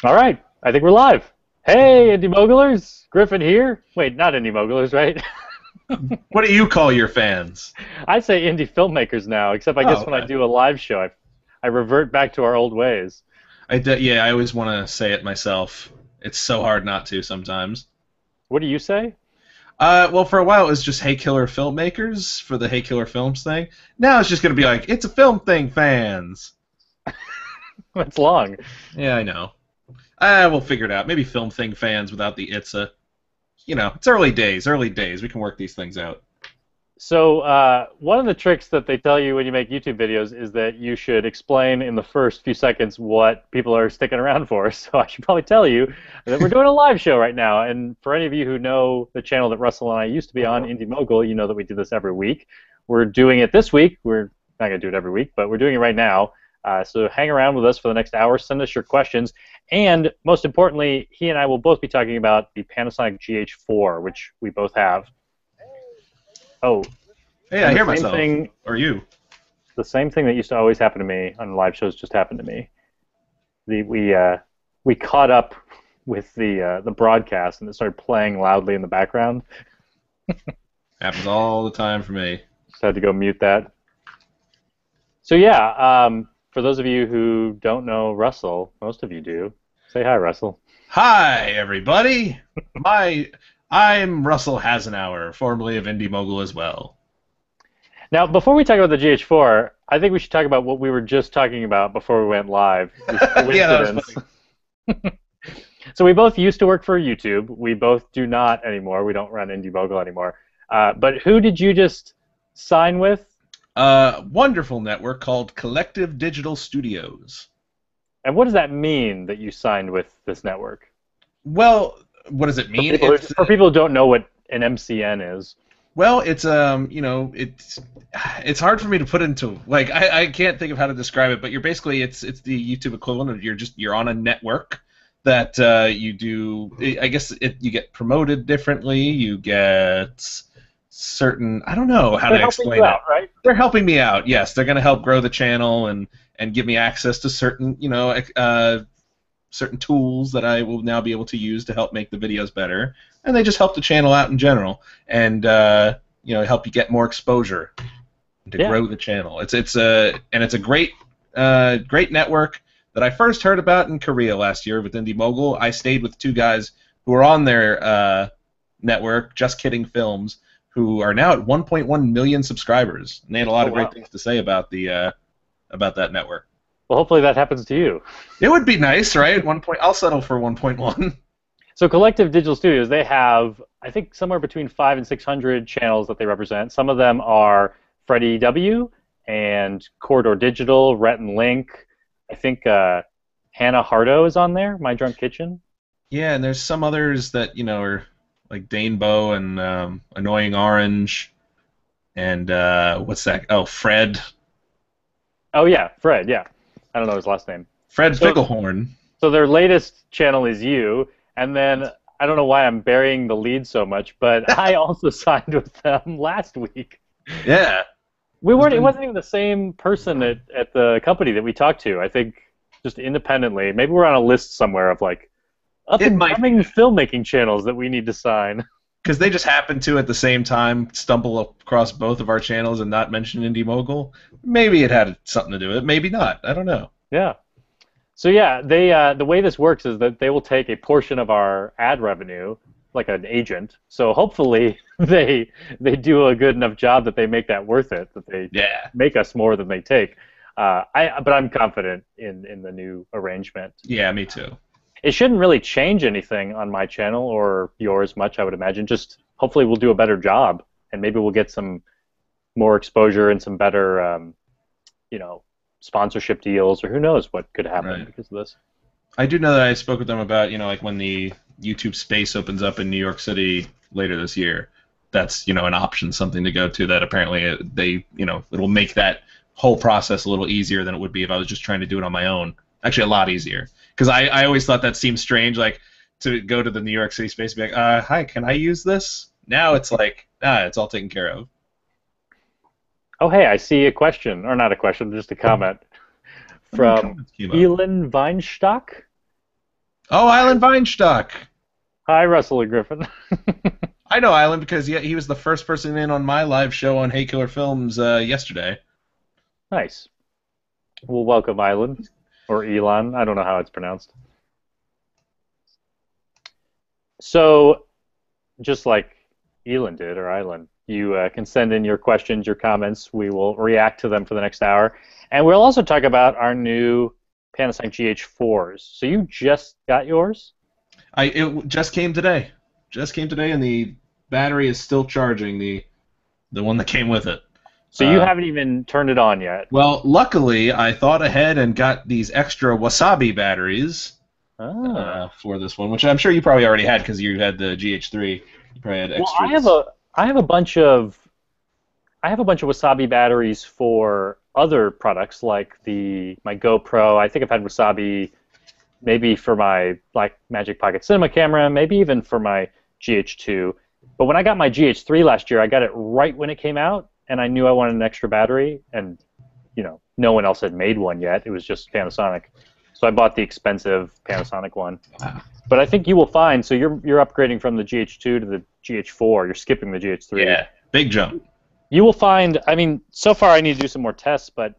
All right, I think we're live. Hey, Indie Mogulers! Griffin here. Wait, not Indie Mogulers, right? What do you call your fans? I say indie filmmakers now, except I Oh, guess when I okay. do a live show, I revert back to our old ways. Yeah, I always want to say it myself. It's so hard not to sometimes. What do you say? Well, for a while it was just Hey Killer Filmmakers for the Hey Killer Films thing. Now it's just gonna be like it's a film thing, fans. It's long. Yeah, I know. We'll figure it out. Maybe film thing fans without the itza. It's early days. Early days. We can work these things out. So, one of the tricks that they tell you when you make YouTube videos is that you should explain in the first few seconds what people are sticking around for. So, I should probably tell you that we're doing a live show right now. And for any of you who know the channel that Russell and I used to be on, Indie Mogul, you know that we do this every week. We're doing it this week. We're not going to do it every week, but we're doing it right now. So, hang around with us for the next hour. Send us your questions. And most importantly, he and I will both be talking about the Panasonic GH4, which we both have. Oh, Hey, I and the hear same myself. thing, Or you. the same thing that used to always happen to me on live shows just happened to me. We caught up with the broadcast and it started playing loudly in the background. Happens all the time for me. Just had to go mute that. So yeah, for those of you who don't know Russell, most of you do. Say hi, Russell. Hi, everybody. I'm Russell Hasenauer, formerly of Indie Mogul as well. Now, before we talk about the GH4, I think we should talk about what we were just talking about before we went live. This Yeah, that was coincidence. funny. So we both used to work for YouTube. We both do not anymore. We don't run Indiegogo anymore. But who did you just sign with? Wonderful network called Collective Digital Studios. And what does that mean that you signed with this network? Well, what does it mean? For people who don't know what an MCN is. Well, it's hard for me to put into like I can't think of how to describe it, but you're basically it's the YouTube equivalent of you're on a network that you do. I guess you get promoted differently. You get certain. I don't know how They're to helping explain you it. out, right? They're helping me out. Yes, they're going to help grow the channel and give me access to certain certain tools that I will now be able to use to help make the videos better, and they just help the channel out in general, and help you get more exposure to grow the channel. It's a great network that I first heard about in Korea last year with Indie Mogul. I stayed with two guys who were on their network, Just Kidding Films, who are now at 1.1 million subscribers, and they had a lot of great things to say about about that network. Well, hopefully that happens to you. It would be nice, right? I'll settle for 1.1. So Collective Digital Studios, they have, I think, somewhere between 500 and 600 channels that they represent. Some of them are Freddie W. and Corridor Digital, Rhett and Link. I think Hannah Hardo is on there, My Drunk Kitchen. Yeah, and there's some others that are like Dane Bow and Annoying Orange, and what's that? Oh, Fred. Oh yeah, Fred. Yeah, I don't know his last name. Fred So, Ficklehorn. so their latest channel is you, and then I don't know why I'm burying the lead so much, but I also signed with them last week. Yeah. We weren't. It wasn't even the same person at the company that we talked to. I think just independently. Maybe we're on a list somewhere of like up and coming filmmaking channels that we need to sign. Because they just happened to at the same time stumble across both of our channels and not mention Indie Mogul. Maybe it had something to do with it. Maybe not. I don't know. Yeah. So yeah, they the way this works is that they will take a portion of our ad revenue, like an agent. So hopefully they do a good enough job that they make that worth it. That they make us more than they take. But I'm confident in the new arrangement. Yeah, me too. It shouldn't really change anything on my channel or yours much, I would imagine. Just hopefully we'll do a better job, and maybe we'll get some more exposure and some better, sponsorship deals, or who knows what could happen because of this. I do know that I spoke with them about, like when the YouTube space opens up in New York City later this year. That's, an option, something to go to that apparently they, it'll make that whole process a little easier than it would be if I was just trying to do it on my own. Actually, a lot easier. Because I always thought that seemed strange, like, to go to the New York City space and be like, hi, can I use this? Now it's like, it's all taken care of. Oh, hey, I see a question, or not a question, just a comment from Elon Weinstock. Oh, Island Weinstock. Hi, Russell and Griffin. I know Island because he was the first person in on my live show on Hate Killer Films yesterday. Nice. Well, welcome, Island. Or Elon. I don't know how it's pronounced. So, just like Elon did, or Island, you can send in your questions, your comments. We will react to them for the next hour. And we'll also talk about our new Panasonic GH4s. So you just got yours? It just came today. Just came today, and the battery is still charging, the one that came with it. So you haven't even turned it on yet? Well, luckily, I thought ahead and got these extra Wasabi batteries for this one, which I'm sure you probably already had because you had the GH3. You probably had extras. Well, I have a bunch of Wasabi batteries for other products like my GoPro. I think I've had Wasabi maybe for my Magic Pocket Cinema camera, maybe even for my GH2. But when I got my GH3 last year, I got it right when it came out, and I knew I wanted an extra battery, and no one else had made one yet. It was just Panasonic. So I bought the expensive Panasonic one. Wow. But I think you will find, so you're upgrading from the GH2 to the GH4. You're skipping the GH3. Yeah, big jump. You will find, so far I need to do some more tests, but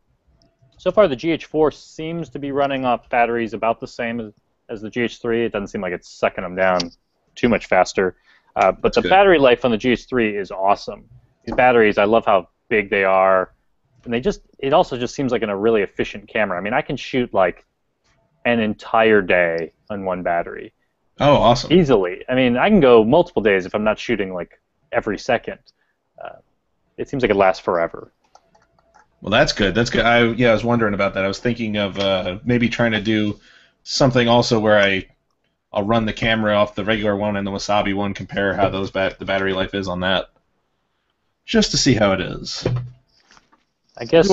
so far the GH4 seems to be running off batteries about the same as the GH3. It doesn't seem like it's sucking them down too much faster. But the battery life on the GH3 is awesome. These batteries, I love how big they are. And it also just seems like a really efficient camera. I can shoot like an entire day on one battery. Oh, awesome. Easily. I can go multiple days if I'm not shooting like every second. It seems like it lasts forever. Well, that's good. That's good. I was wondering about that. I was thinking of maybe trying to do something also where I'll run the camera off the regular one and the Wasabi one, compare how the battery life is on that, just to see how it is. I guess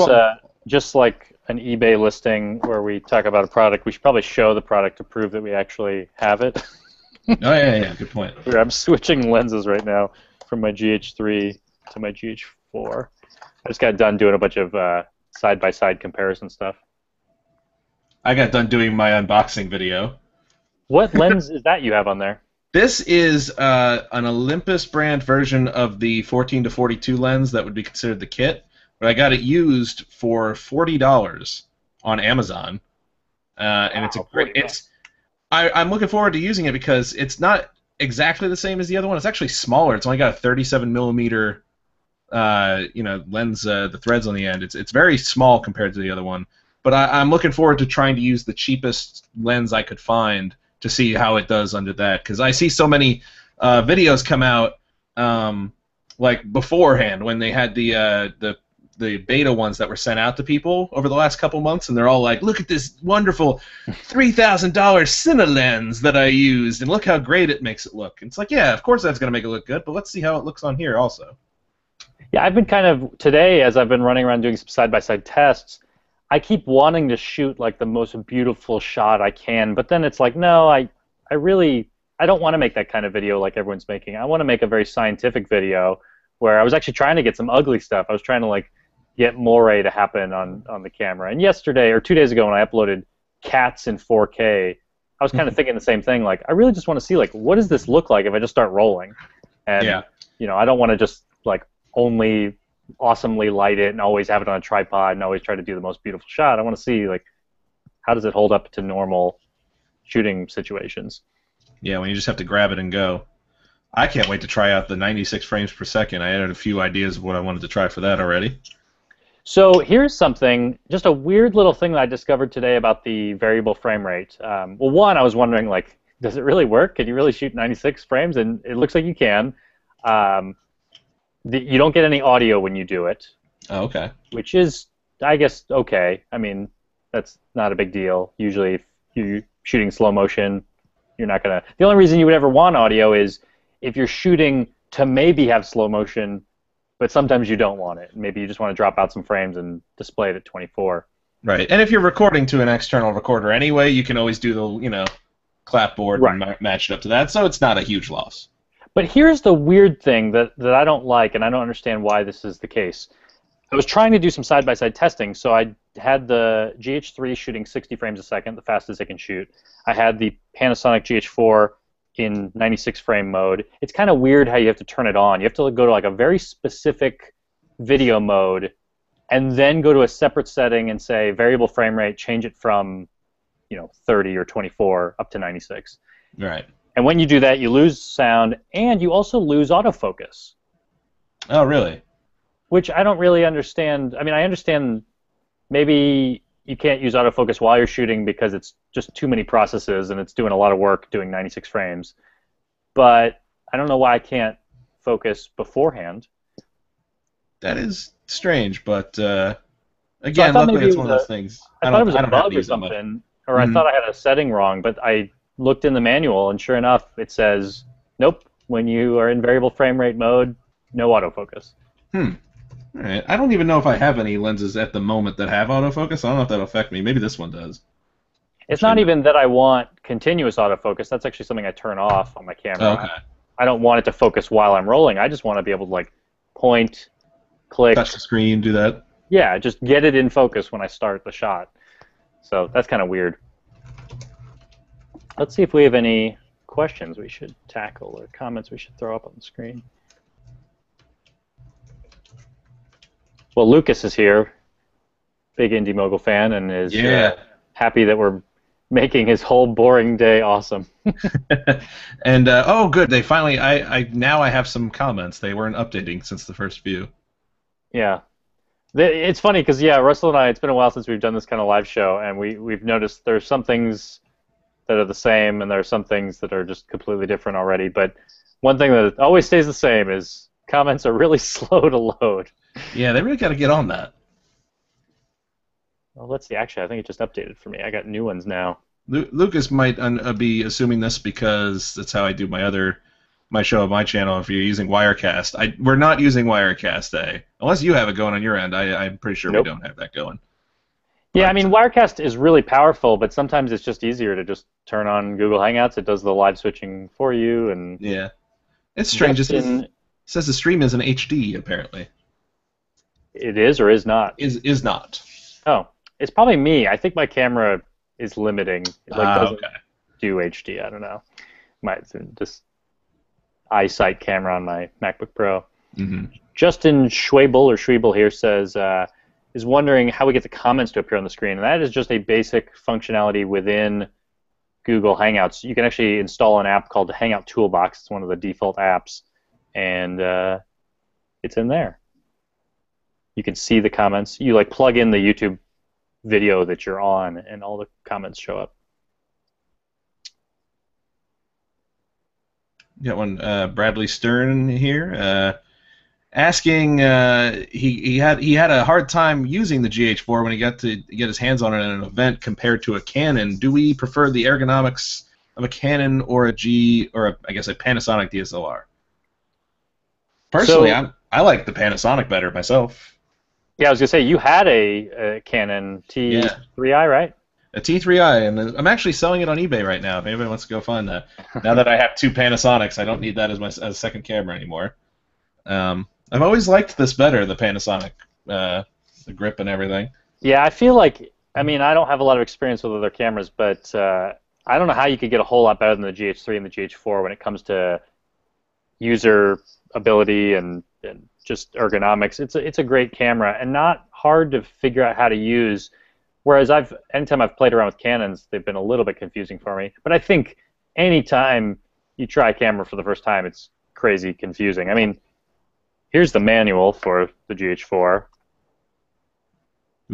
just like an eBay listing where we talk about a product, we should probably show the product to prove that we actually have it. Oh, yeah, good point. I'm switching lenses right now from my GH3 to my GH4. I just got done doing a bunch of side-by-side comparison stuff. I got done doing my unboxing video. What lens is that you have on there? This is an Olympus brand version of the 14 to 42 lens that would be considered the kit, but I got it used for $40 on Amazon, and it's a great. I'm looking forward to using it because it's not exactly the same as the other one. It's actually smaller. It's only got a 37 millimeter, lens. The threads on the end. It's very small compared to the other one. But I'm looking forward to trying to use the cheapest lens I could find to see how it does under that, because I see so many videos come out like beforehand when they had the beta ones that were sent out to people over the last couple months, and they're all like, look at this wonderful $3,000 Cine lens that I used, and look how great it makes it look. And it's like, yeah, of course that's going to make it look good, but let's see how it looks on here also. Yeah, I've been today, as I've been running around doing some side-by-side tests, I keep wanting to shoot like the most beautiful shot I can, but then it's like, no, I don't want to make that kind of video like everyone's making. I want to make a very scientific video where I was actually trying to get some ugly stuff. I was trying to get moire to happen on the camera. And yesterday or 2 days ago when I uploaded cats in 4K, I was kind of thinking the same thing. Like, I really just want to see what does this look like if I just start rolling? And I don't want to just only awesomely light it and always have it on a tripod and always try to do the most beautiful shot. I want to see how does it hold up to normal shooting situations. Yeah, when you just have to grab it and go. I can't wait to try out the 96 frames per second. I added a few ideas of what I wanted to try for that already. So here's something, just a weird little thing that I discovered today about the variable frame rate. Well, one, I was wondering, does it really work? Can you really shoot 96 frames? And it looks like you can. You don't get any audio when you do it. Oh, okay. Which is, I guess, okay. That's not a big deal. Usually, if you're shooting slow motion, you're not going to... The only reason you would ever want audio is if you're shooting to maybe have slow motion, but sometimes you don't want it. Maybe you just want to drop out some frames and display it at 24. Right. And if you're recording to an external recorder anyway, you can always do the, clapboard and match it up to that, so it's not a huge loss. But here's the weird thing that I don't like, and I don't understand why this is the case. I was trying to do some side-by-side testing, so I had the GH3 shooting 60 frames a second, the fastest it can shoot. I had the Panasonic GH4 in 96 frame mode. It's kind of weird how you have to turn it on. You have to go to like a very specific video mode and then go to a separate setting and say variable frame rate, change it from 30 or 24 up to 96. Right. And when you do that, you lose sound and you also lose autofocus. Oh, really? Which I don't really understand. I mean, I understand maybe you can't use autofocus while you're shooting because it's just too many processes and it's doing a lot of work doing 96 frames. But I don't know why I can't focus beforehand. That is strange, but again, luckily it's one of those things. I thought it was a bug or something, or I thought I had a setting wrong, but I looked in the manual and sure enough it says, nope, when you are in variable frame rate mode, no autofocus. All right. I don't even know if I have any lenses at the moment that have autofocus. I don't know if that'll affect me. Maybe this one does. It's not even that I want continuous autofocus. That's actually something I turn off on my camera. Oh, okay. I don't want it to focus while I'm rolling. I just want to be able to like point, click. Touch the screen, do that. Yeah, just get it in focus when I start the shot. So that's kind of weird. Let's see if we have any questions we should tackle or comments we should throw up on the screen. Well, Lucas is here, big Indie Mogul fan, and is happy that we're making his whole boring day awesome. And oh, good, they finally. Now I have some comments. They weren't updating since the first few. Yeah, it's funny because Russell and I. It's been a while since we've done this kind of live show, and we've noticed there's some things that are the same, and there are some things that are just completely different already. But one thing that always stays the same is comments are really slow to load. Yeah, they really got to get on that. Well, let's see. Actually, I think it just updated for me. I got new ones now. Lucas might be assuming this because that's how I do my show on my channel. If you're using Wirecast, we're not using Wirecast, unless you have it going on your end. I'm pretty sure we don't have that going. Yeah, I mean, Wirecast is really powerful, but sometimes it's just easier to just turn on Google Hangouts. It does the live switching for you, and yeah, it's strange. It says the stream is in HD apparently. It is or is not? Is not. Oh, it's probably me. I think my camera is limiting. It doesn't do HD. I don't know. This eyesight camera on my MacBook Pro. Mm-hmm. Justin Schwebel here says is wondering how we get the comments to appear on the screen, and that is just a basic functionality within Google Hangouts. You can actually install an app called the Hangout Toolbox. It's one of the default apps, and it's in there. You can see the comments. You plug in the YouTube video that you're on, and all the comments show up. Got one, Bradley Stern here, asking. He had a hard time using the GH4 when he got to get his hands on it at an event compared to a Canon. Do we prefer the ergonomics of a Canon or a Panasonic DSLR? Personally, I like the Panasonic better myself. Yeah, I was gonna say you had a Canon T3i, right? A T3i, and I'm actually selling it on eBay right now. If anybody wants to go find that. Now that I have two Panasonics, I don't need that as my second camera anymore. I've always liked this better, the Panasonic, the grip and everything. Yeah, I feel like, I don't have a lot of experience with other cameras, but I don't know how you could get a whole lot better than the GH3 and the GH4 when it comes to user ability and just ergonomics. It's a great camera and not hard to figure out how to use. Whereas anytime I've played around with Canons, they've been a little bit confusing for me. But I think anytime you try a camera for the first time, it's crazy confusing. I mean, here's the manual for the GH4.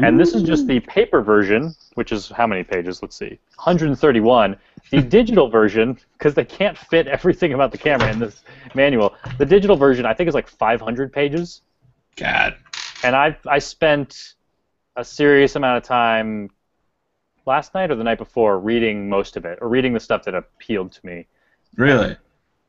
And this is just the paper version, which is how many pages? Let's see, 131. The digital version, because they can't fit everything about the camera in this manual, the digital version I think is like 500 pages. God. And I spent a serious amount of time last night or the night before reading most of it, or reading the stuff that appealed to me. Really?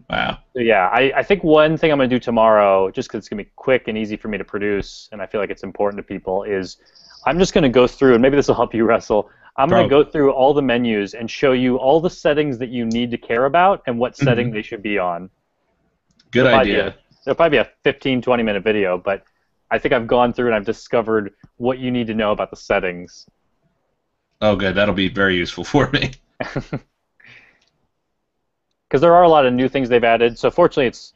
Wow. So yeah, I think one thing I'm going to do tomorrow, just because it's going to be quick and easy for me to produce, and I feel like it's important to people, is I'm just going to go through, and maybe this will help you, Russell. I'm going to go through all the menus and show you all the settings that you need to care about and what setting they should be on. Good idea. It'll probably be a 15, 20-minute video, but I think I've gone through and I've discovered what you need to know about the settings. Oh, good. That'll be very useful for me. Because there are a lot of new things they've added. So fortunately, it's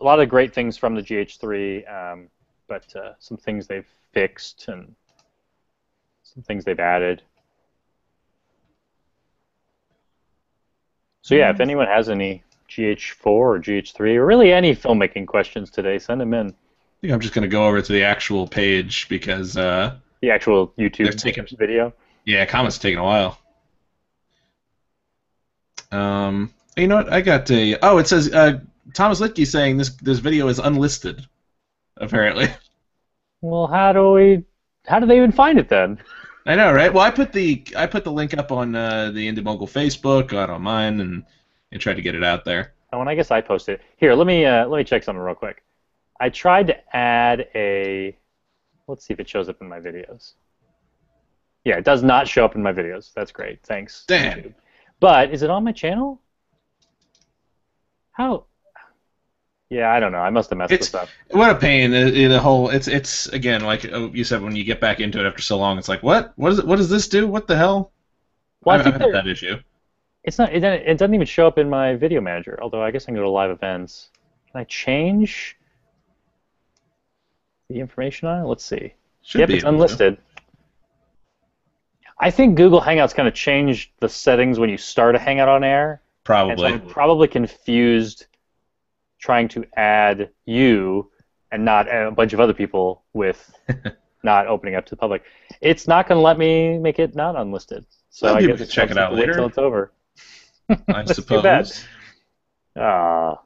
a lot of great things from the GH3, but some things they've fixed and some things they've added. So yeah, if anyone has any GH4 or GH3 or really any filmmaking questions today, send them in. I think I'm just going to go over to the actual page because the actual YouTube video. Yeah, comments are taking a while. You know what? I got a. Oh, it says Thomas Litke saying this video is unlisted. Apparently. Well, how do they even find it then? I know, right? Well, I put the link up on the Indie Mogul Facebook, got on mine, and tried to get it out there. Oh, and I guess I posted it. Here, let me check something real quick. I tried to add a. Let's see if it shows up in my videos. Yeah, it does not show up in my videos. That's great. Thanks. Damn. YouTube. But is it on my channel? How? Yeah, I don't know. I must have messed this up. What a pain! It's again like you said, when you get back into it after so long, it's like what does this do? What the hell? Well, I've had that issue. It's not. It doesn't even show up in my video manager. Although I guess I can go to live events. Can I change the information on it? Let's see. Yep, it's unlisted. I think Google Hangouts kind of changed the settings when you start a Hangout on air. Probably. And so I'm probably confused trying to add you and not a bunch of other people with not opening up to the public. It's not going to let me make it not unlisted. So I guess check it out later until it's over. I suppose. Ah,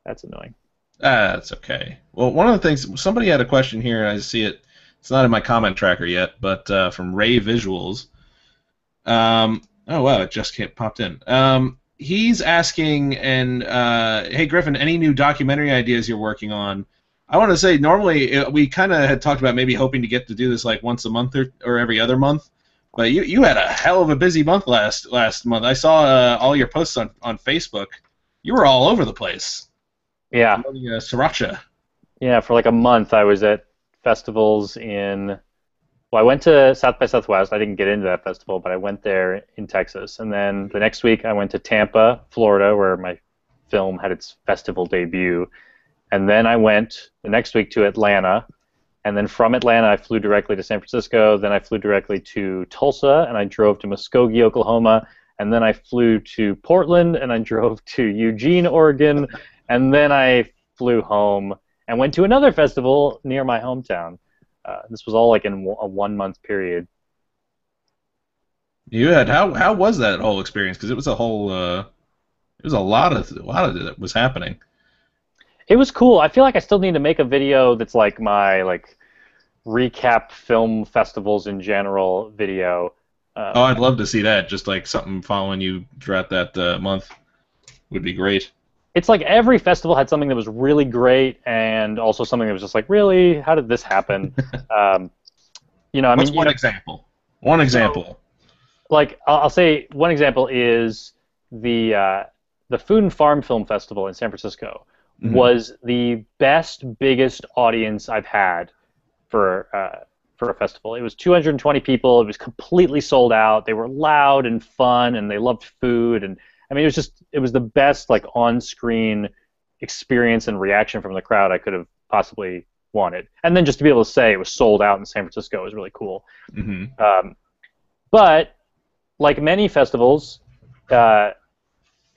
that's annoying. That's okay. Well, one of the things, somebody had a question here. I see it. It's not in my comment tracker yet, but from Ray Visuals. Oh wow, it just popped in. He's asking, and hey Griffin, any new documentary ideas you're working on? I want to say normally we kind of had talked about maybe hoping to get to do this like once a month or every other month, but you had a hell of a busy month last month. I saw all your posts on Facebook. You were all over the place. Yeah. Sriracha. Yeah, for like a month I was at festivals in. Well, I went to South by Southwest. I didn't get into that festival, but I went there in Texas. And then the next week I went to Tampa, Florida, where my film had its festival debut. And then I went the next week to Atlanta. And then from Atlanta I flew directly to San Francisco. Then I flew directly to Tulsa, and I drove to Muskogee, Oklahoma. And then I flew to Portland, and I drove to Eugene, Oregon. And then I flew home and went to another festival near my hometown. This was all like in a 1 month period. You had how was that whole experience? Because it was a whole it was a lot of it was happening. It was cool. I feel like I still need to make a video that's like my recap film festivals in general video. Oh, I'd love to see that. Just like something following you throughout that month would be great. It's like every festival had something that was really great, and also something that was just like, really, how did this happen? What's one example? One example. Like I'll say one example is the Food and Farm Film Festival in San Francisco was the biggest audience I've had for a festival. It was 220 people. It was completely sold out. They were loud and fun, and they loved food, and I mean, it was the best on-screen experience and reaction from the crowd I could have possibly wanted. And then just to be able to say it was sold out in San Francisco was really cool. But like many festivals, it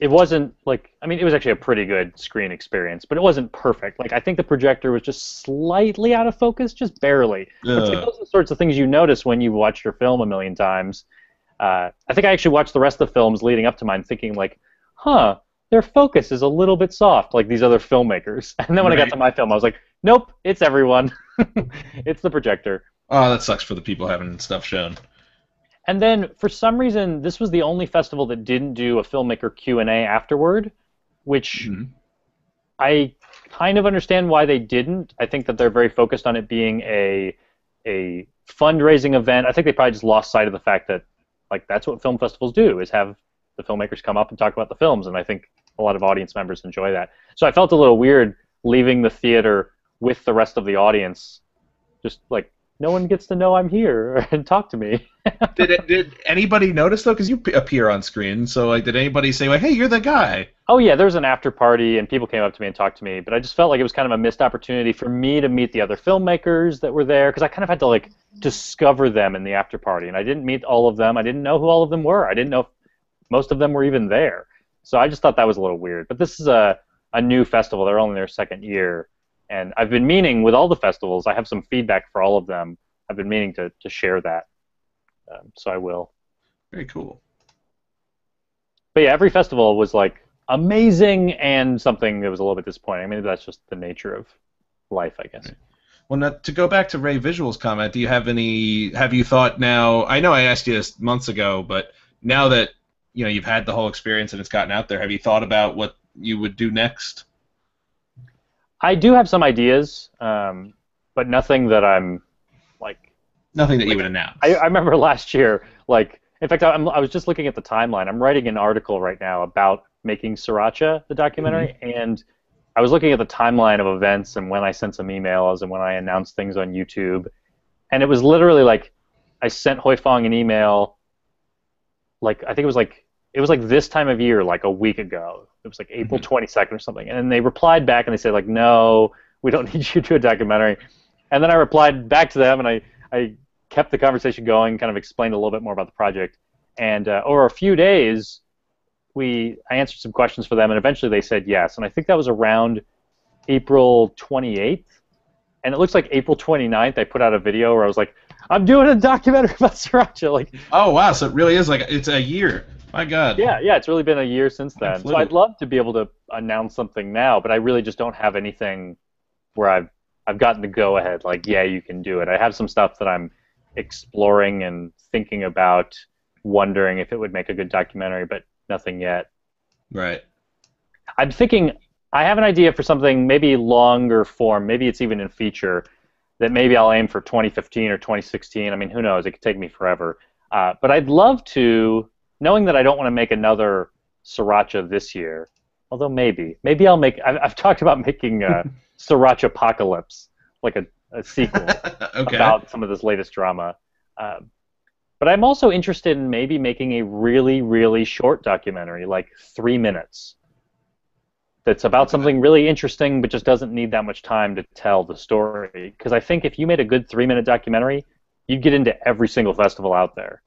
wasn't it was actually a pretty good screen experience, but it wasn't perfect. I think the projector was just slightly out of focus, just barely. It's like those are the sorts of things you notice when you've watched your film a million times. I think I actually watched the rest of the films leading up to mine thinking their focus is a little bit soft like these other filmmakers. And then when I got to my film, I was like, nope, it's everyone. It's the projector. Oh, that sucks for the people having stuff shown. And then for some reason, this was the only festival that didn't do a filmmaker Q&A afterward, which I kind of understand why they didn't. I think that they're very focused on it being a fundraising event. I think they probably just lost sight of the fact that that's what film festivals do, is have the filmmakers come up and talk about the films, and I think a lot of audience members enjoy that. So I felt a little weird leaving the theater with the rest of the audience, just like no one gets to know I'm here and talk to me. Did anybody notice though? Because you appear on screen, so like, did anybody say like, "Hey, you're the guy"? Oh yeah, there was an after party and people came up to me and talked to me, but I just felt like it was kind of a missed opportunity for me to meet the other filmmakers that were there because I kind of had to like discover them in the after party, and I didn't meet all of them. I didn't know who all of them were. I didn't know if most of them were even there. So I just thought that was a little weird. But this is a new festival. They're only in their second year, and I've been meaning with all the festivals. I have some feedback for all of them. I've been meaning to share that, so I will. Very cool. But yeah, every festival was like amazing and something that was a little bit disappointing. I mean, that's just the nature of life, I guess. Right. Well, now, to go back to Ray Visual's comment, do you have any? Have you thought now? I know I asked you this months ago, but now that you've had the whole experience and it's gotten out there, have you thought about what you would do next? I do have some ideas, but nothing that I'm like. Nothing that you would announce. I remember last year, like, in fact, I was just looking at the timeline. I'm writing an article right now about making Sriracha, the documentary, and I was looking at the timeline of events and when I sent some emails and when I announced things on YouTube, and it was literally like I sent Hoi Fong an email, like I think it was like this time of year, like a week ago. It was like April 22nd or something, and they replied back and they said like, no, we don't need you to do a documentary, and then I replied back to them and I kept the conversation going, kind of explained a little bit more about the project, and over a few days, I answered some questions for them, and eventually they said yes. And I think that was around April 28th, and it looks like April 29th I put out a video where I was like, I'm doing a documentary about Sriracha. Like, oh wow, so it really is like it's a year. My God. Yeah, it's really been a year since then. So I'd love to be able to announce something now, but I really just don't have anything where I've gotten the go ahead. Like, yeah, you can do it. I have some stuff that I'm exploring and thinking about, wondering if it would make a good documentary, but nothing yet. Right. I'm thinking I have an idea for something maybe longer form. Maybe it's even in feature that maybe I'll aim for 2015 or 2016. I mean, who knows? It could take me forever. But I'd love to, knowing that I don't want to make another Sriracha this year, although maybe I'll make. I've talked about making Sriracha Apocalypse, like a sequel about some of this latest drama. But I'm also interested in maybe making a really, really short documentary, like 3 minutes, that's about something really interesting but just doesn't need that much time to tell the story. Because I think if you made a good 3-minute documentary, you'd get into every single festival out there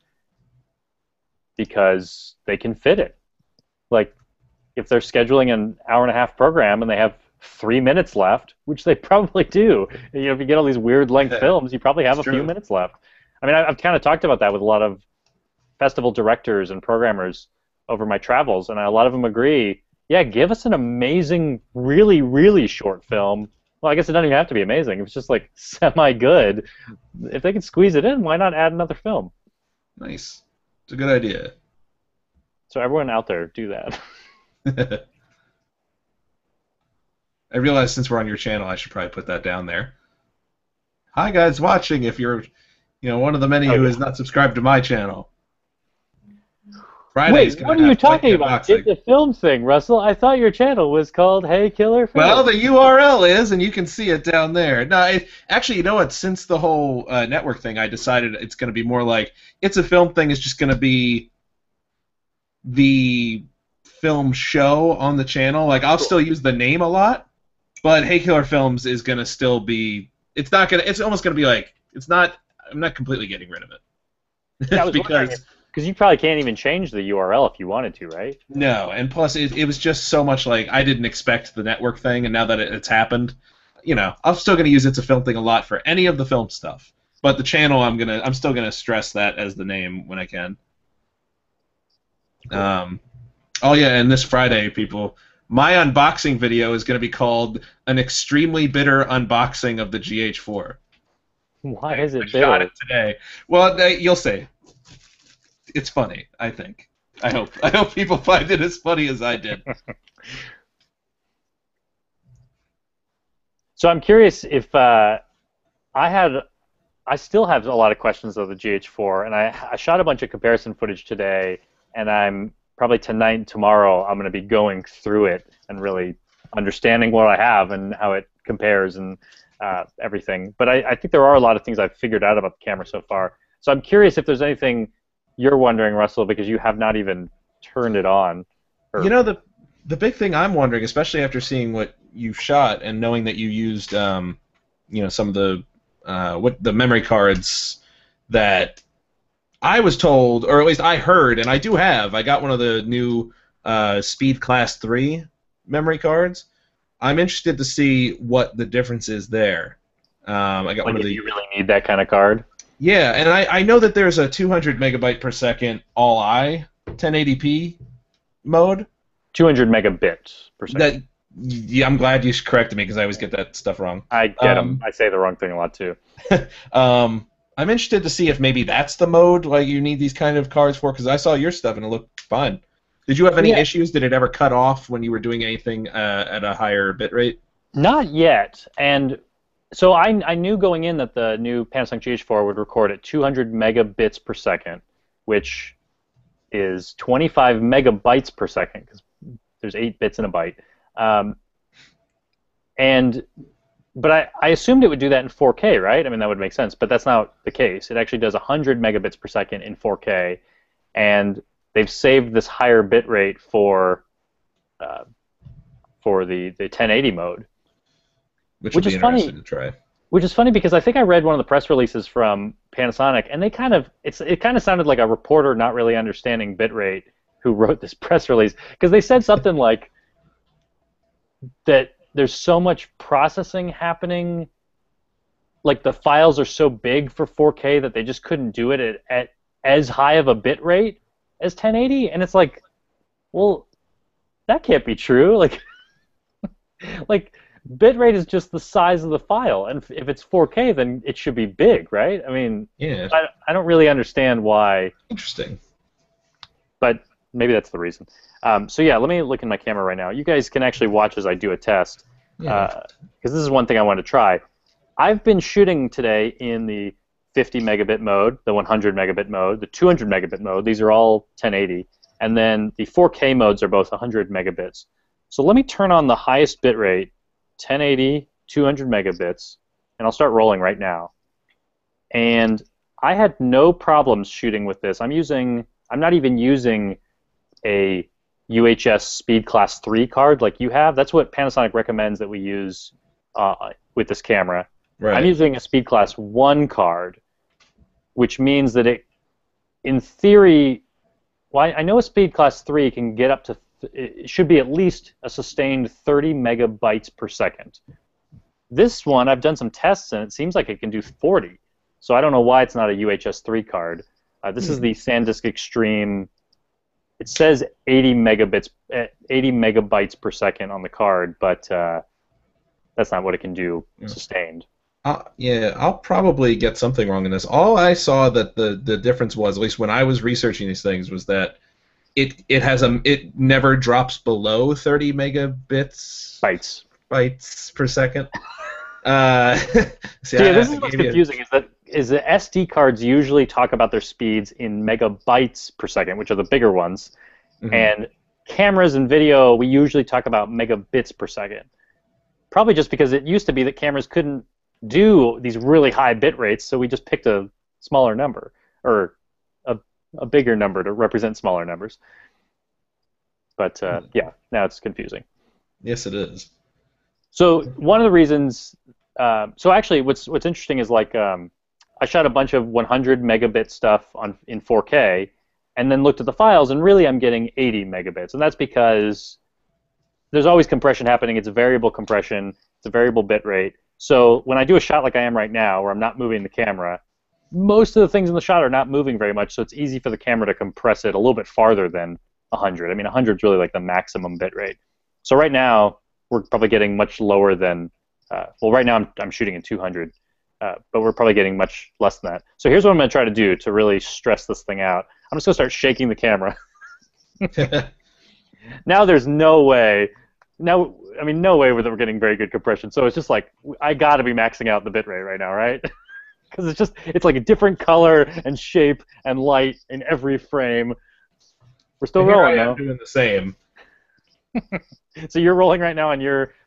because they can fit it. Like, if they're scheduling an hour-and-a-half program and they have 3 minutes left, which they probably do, if you get all these weird length films, you probably have a few minutes left. I mean, I've kind of talked about that with a lot of festival directors and programmers over my travels, and a lot of them agree, yeah, give us an amazing, really, really short film. Well, I guess it doesn't even have to be amazing. If it's just, like, semi-good, if they can squeeze it in, why not add another film? Nice. It's a good idea. So everyone out there, do that. I realize since we're on your channel, I should probably put that down there. Hi, guys watching, if you're one of the many who is not subscribed to my channel. Friday's Wait, what are you talking about? It's a film thing, Russell. I thought your channel was called Hey Killer Film. Well, the URL is, and you can see it down there. No, actually, you know what? Since the whole network thing, I decided it's going to be more like It's a Film Thing is just going to be the film show on the channel. Like, I'll still use the name a lot, but Hey Killer Films is going to still be. It's not going to. It's almost going to be like. It's not. I'm not completely getting rid of it. Yeah, because you probably can't even change the URL if you wanted to, right? No, and plus it was just so much like I didn't expect the network thing, and now that it's happened, I'm still gonna use It's a Film Thing a lot for any of the film stuff. But the channel, I'm still gonna stress that as the name when I can. Cool. Oh yeah, and this Friday, people, my unboxing video is gonna be called An Extremely Bitter Unboxing of the GH4. Why is it bitter? I shot it today. Well, you'll see. It's funny, I think. I hope people find it as funny as I did. So I'm curious if I still have a lot of questions of the GH4, and I shot a bunch of comparison footage today, and I'm probably tonight and tomorrow I'm going to be going through it and really understanding what I have and how it compares and everything. But I think there are a lot of things I've figured out about the camera so far. So I'm curious if there's anything you're wondering, Russell, because you have not even turned it on. Or... You know, the big thing I'm wondering, especially after seeing what you've shot and knowing that you used, some of the memory cards that I was told, or at least I heard, and I got one of the new Speed Class 3 memory cards. I'm interested to see what the difference is there. I got one of the. You really need that kind of card. Yeah, and I know that there's a 200 megabyte per second all-I 1080p mode. 200 megabits per second. Yeah, I'm glad you corrected me because I always get that stuff wrong. I get them. I say the wrong thing a lot too. I'm interested to see if maybe that's the mode like you need these kind of cards for, because I saw your stuff and it looked fine. Did you have any issues? Did it ever cut off when you were doing anything at a higher bit rate? Not yet. And so I knew going in that the new Panasonic GH4 would record at 200 megabits per second, which is 25 megabytes per second, because there's 8 bits in a byte. But I assumed it would do that in 4K, right? I mean, that would make sense, but that's not the case. It actually does 100 megabits per second in 4K, and they've saved this higher bit rate for the 1080 mode, which would be interesting to try. Which is funny because I think I read one of the press releases from Panasonic, and it kind of sounded like a reporter not really understanding bitrate who wrote this press release, because they said something like that there's so much processing happening, like the files are so big for 4K that they just couldn't do it at as high of a bit rate as 1080, and it's like, well, that can't be true. Like bitrate is just the size of the file, and if it's 4K, then it should be big, right? I mean, yeah. I don't really understand why. Interesting. But maybe that's the reason. So yeah, let me look in my camera right now. You guys can actually watch as I do a test, because this is one thing I want to try. I've been shooting today in the 50 megabit mode, the 100 megabit mode, the 200 megabit mode. These are all 1080, and then the 4K modes are both 100 megabits. So let me turn on the highest bit rate, 1080, 200 megabits, and I'll start rolling right now. And I had no problems shooting with this. I'm not even using a UHS Speed Class 3 card like you have. That's what Panasonic recommends that we use with this camera. Right. I'm using a Speed Class 1 card, which means that in theory, well, I know a Speed Class 3 can get up to, it should be at least a sustained 30 megabytes per second. This one, I've done some tests, and it seems like it can do 40. So I don't know why it's not a UHS 3 card. This is the SanDisk Extreme. It says 80 megabytes per second on the card, but that's not what it can do sustained. Yeah, I'll probably get something wrong in this. All I saw that the difference was, at least when I was researching these things, was that it never drops below 30 bytes per second. See, this is what's confusing. Is the SD cards usually talk about their speeds in megabytes per second, which are the bigger ones, and cameras and video, we usually talk about megabits per second. Probably just because it used to be that cameras couldn't do these really high bit rates, so we just picked a smaller number, or a bigger number to represent smaller numbers. But yeah, now it's confusing. Yes, it is. So one of the reasons, so actually, what's interesting is like I shot a bunch of 100 megabit stuff in 4K, and then looked at the files, and really I'm getting 80 megabits, and that's because there's always compression happening. It's a variable compression. It's a variable bit rate. So when I do a shot like I am right now, where I'm not moving the camera, most of the things in the shot are not moving very much, so it's easy for the camera to compress it a little bit farther than 100. I mean, 100 is really like the maximum bit rate. So right now, we're probably getting much lower than, well, right now I'm shooting in 200, but we're probably getting much less than that. So here's what I'm going to try to do to really stress this thing out. I'm just going to start shaking the camera. Now there's no way. Now, I mean, no way that we're getting very good compression. So it's just like, I got to be maxing out the bitrate right now, right? Because it's like a different color and shape and light in every frame. We're still rolling, though. I'm doing the same. So you're rolling right now on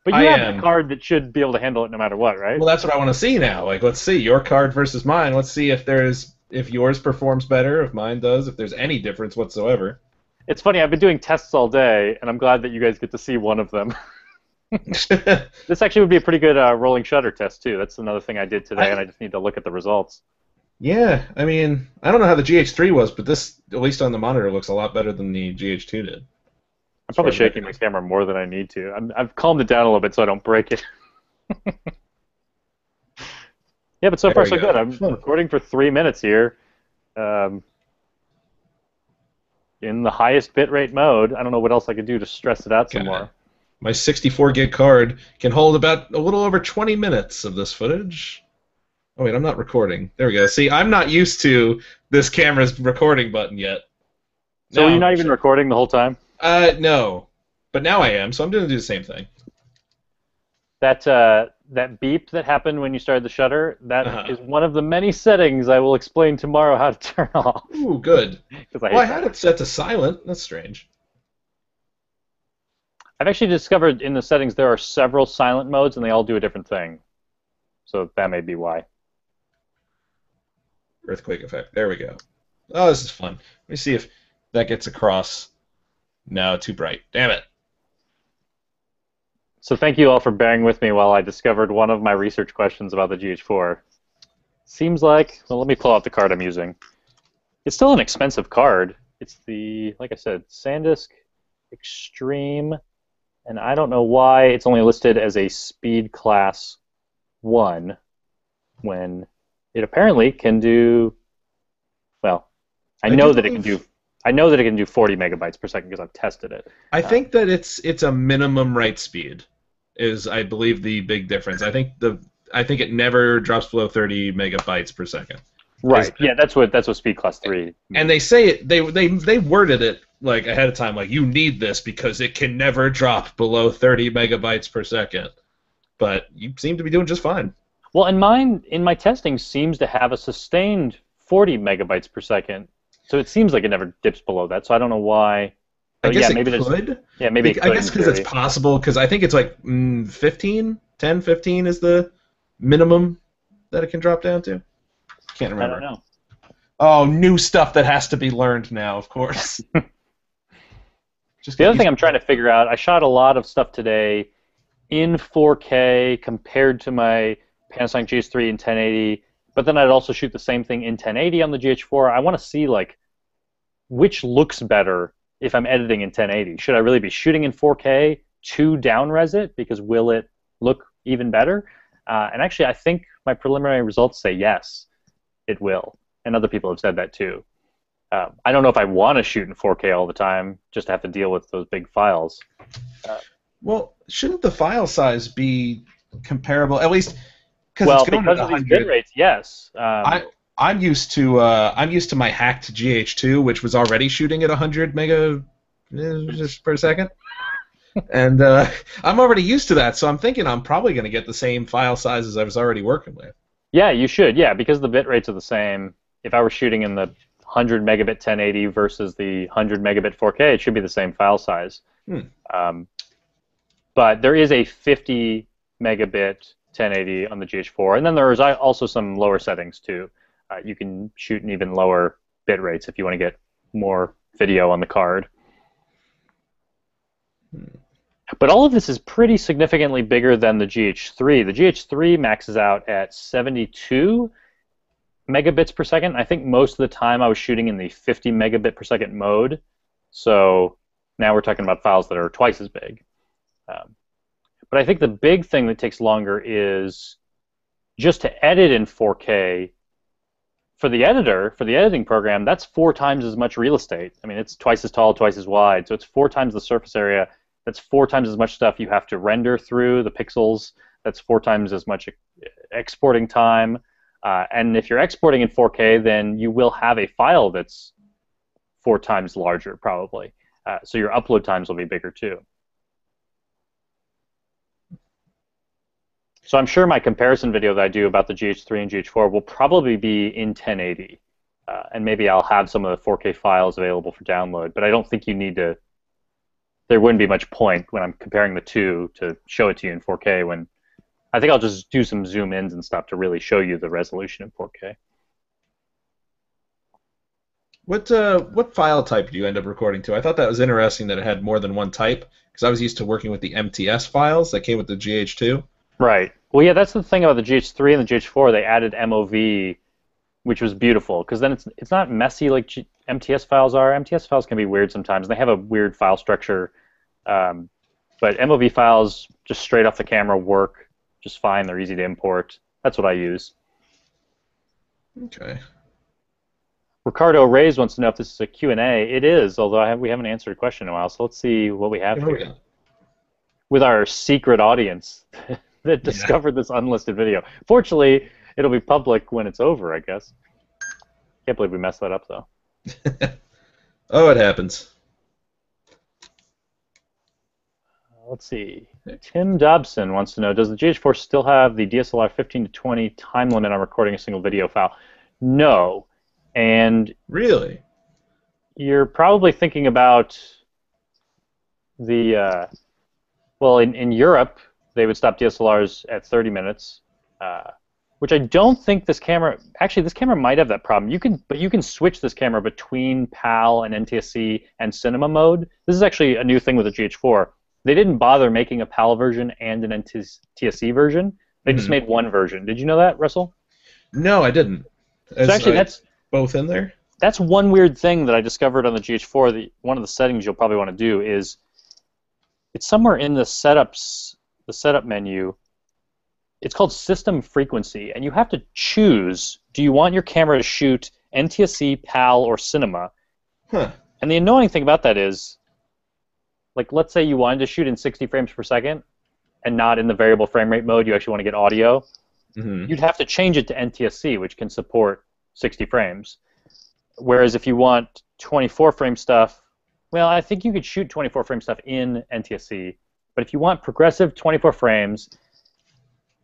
but I you have the am. card that should be able to handle it no matter what, right? Well, that's what I want to see now. Like, let's see your card versus mine. Let's see if yours performs better, if mine does, if there's any difference whatsoever. It's funny, I've been doing tests all day, and I'm glad that you guys get to see one of them. This actually would be a pretty good rolling shutter test, too. That's another thing I did today, and I just need to look at the results. Yeah, I mean, I don't know how the GH3 was, but this, at least on the monitor, looks a lot better than the GH2 did. I'm probably shaking my camera more than I need to. I've calmed it down a little bit so I don't break it. Yeah, but so far so good. I'm recording for 3 minutes here. In the highest bitrate mode. I don't know what else I could do to stress it out some more. My 64 gig card can hold about a little over 20 minutes of this footage. Oh wait, I'm not recording. There we go. See, I'm not used to this camera's recording button yet. So you're not even recording the whole time? No. But now I am, so I'm going to do the same thing. That beep that happened when you started the shutter, that is one of the many settings I will explain tomorrow how to turn off. Ooh, good. I had it set to silent. That's strange. I've actually discovered in the settings there are several silent modes, and they all do a different thing. So that may be why. Earthquake effect. There we go. Oh, this is fun. Let me see if that gets across. No, too bright. Damn it. So thank you all for bearing with me while I discovered one of my research questions about the GH4. Seems like, well, let me pull out the card I'm using. It's still an expensive card. It's the, like I said, SanDisk Extreme, and I don't know why it's only listed as a speed class 1 when it apparently can do, well, I know that it can do 40 megabytes per second because I've tested it. I think that it's a minimum write speed is, I believe, the big difference. I think it never drops below 30 megabytes per second. Right. Yeah, that's what speed class 3 means. And they say it they worded it like ahead of time, like you need this because it can never drop below 30 megabytes per second. But you seem to be doing just fine. Well, and mine in my testing seems to have a sustained 40 megabytes per second. So it seems like it never dips below that. So I don't know why. I guess it could. Yeah, maybe it could. I guess because it's possible, because I think it's like 15 is the minimum that it can drop down to. Can't remember. I don't know. Oh, new stuff that has to be learned now, of course. The other thing I'm trying to figure out, I shot a lot of stuff today in 4K compared to my Panasonic GH3 in 1080, but then I'd also shoot the same thing in 1080 on the GH4. I want to see like which looks better if I'm editing in 1080. Should I really be shooting in 4K to down-res it, because will it look even better? And actually, I think my preliminary results say yes, it will. And other people have said that too. I don't know if I want to shoot in 4K all the time, just to have to deal with those big files. Well, shouldn't the file size be comparable? At least because it's going because of these bit rates, yes. I'm used to my hacked GH2, which was already shooting at 100 mega per second, and I'm already used to that. So I'm thinking I'm probably going to get the same file sizes I was already working with. Yeah, you should. Yeah, because the bit rates are the same. If I were shooting in the 100 megabit 1080 versus the 100 megabit 4K, it should be the same file size. But there is a 50 megabit 1080 on the GH4, and then there is also some lower settings too. You can shoot in even lower bit rates if you want to get more video on the card. But all of this is pretty significantly bigger than the GH3. The GH3 maxes out at 72 megabits per second. I think most of the time I was shooting in the 50 megabit per second mode. So now we're talking about files that are twice as big. But I think the big thing that takes longer is just to edit in 4K. For the editing program, that's 4 times as much real estate. I mean, it's twice as tall, twice as wide, so it's 4 times the surface area. That's 4 times as much stuff you have to render through, the pixels. That's 4 times as much exporting time. And if you're exporting in 4K, then you will have a file that's 4 times larger, probably. So your upload times will be bigger, too. So I'm sure my comparison video that I do about the GH3 and GH4 will probably be in 1080. And maybe I'll have some of the 4K files available for download. But I don't think you need to there wouldn't be much point when I'm comparing the two to show it to you in 4K when I think I'll just do some zoom ins and stuff to really show you the resolution in 4K. What file type do you end up recording to? I thought that was interesting that it had more than one type, because I was used to working with the MTS files that came with the GH2. Right. Well, yeah, that's the thing about the GH3 and the GH4. They added MOV, which was beautiful, because then it's not messy like MTS files are. MTS files can be weird sometimes. They have a weird file structure, but MOV files just straight off the camera work just fine. They're easy to import. That's what I use. Okay. Ricardo Reyes wants to know if this is a Q&A. It is, although we haven't answered a question in a while, so let's see what we have here. With our secret audience that discovered this unlisted video. Fortunately, it'll be public when it's over, I guess. Can't believe we messed that up, though. Oh, it happens. Let's see. Tim Dobson wants to know, does the GH4 still have the DSLR 15 to 20 time limit on recording a single video file? No. And really, you're probably thinking about the well, in Europe they would stop DSLRs at 30 minutes, which I don't think this camera. Actually, this camera might have that problem. But you can switch this camera between PAL and NTSC and cinema mode. This is actually a new thing with the GH4. They didn't bother making a PAL version and an NTSC version. They just made one version. Did you know that, Russell? No, I didn't. So actually, that's both in there? That's one weird thing that I discovered on the GH4. One of the settings you'll probably want to do is it's somewhere in the setup menu. It's called system frequency, and you have to choose, do you want your camera to shoot NTSC, PAL, or cinema? Huh. And the annoying thing about that is, like, let's say you wanted to shoot in 60 frames per second and not in the variable frame rate mode, you actually want to get audio. You'd have to change it to NTSC, which can support 60 frames. Whereas if you want 24 frame stuff, well, I think you could shoot 24 frame stuff in NTSC, but if you want progressive 24 frames,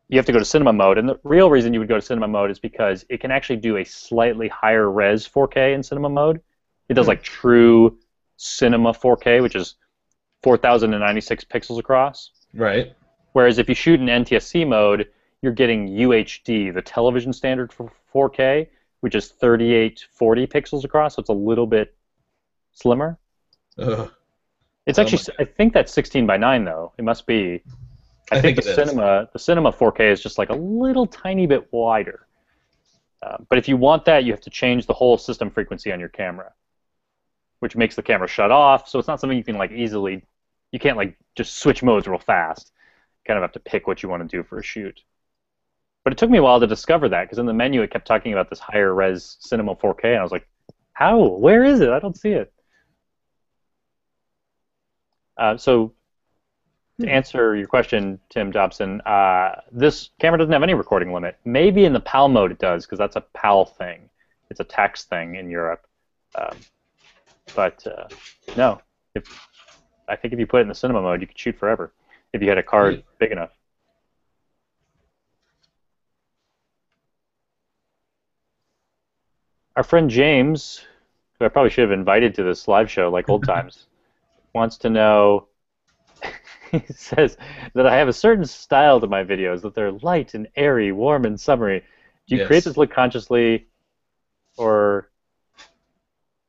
you have to go to cinema mode. And the real reason you would go to cinema mode is because it can actually do a slightly higher res 4K in cinema mode. It does like true cinema 4K, which is 4,096 pixels across. Right. Whereas if you shoot in NTSC mode, you're getting UHD, the television standard for 4K, which is 3840 pixels across, so it's a little bit slimmer. It's actually, I think that's 16:9 though. It must be. I think the cinema 4K is just like a little tiny bit wider. But if you want that, you have to change the whole system frequency on your camera, which makes the camera shut off. So it's not something you can like easily. You can't like just switch modes real fast. You kind of have to pick what you want to do for a shoot. But it took me a while to discover that, because in the menu it kept talking about this higher res cinema 4K, and I was like, how? Where is it? I don't see it. So to answer your question, Tim Dobson, this camera doesn't have any recording limit. Maybe in the PAL mode it does, because that's a PAL thing. It's a tax thing in Europe. But no, I think if you put it in the cinema mode, you could shoot forever if you had a card big enough. Our friend James, who I probably should have invited to this live show like old times, wants to know, he says that I have a certain style to my videos, that they're light and airy, warm and summery. Do you create this look consciously, or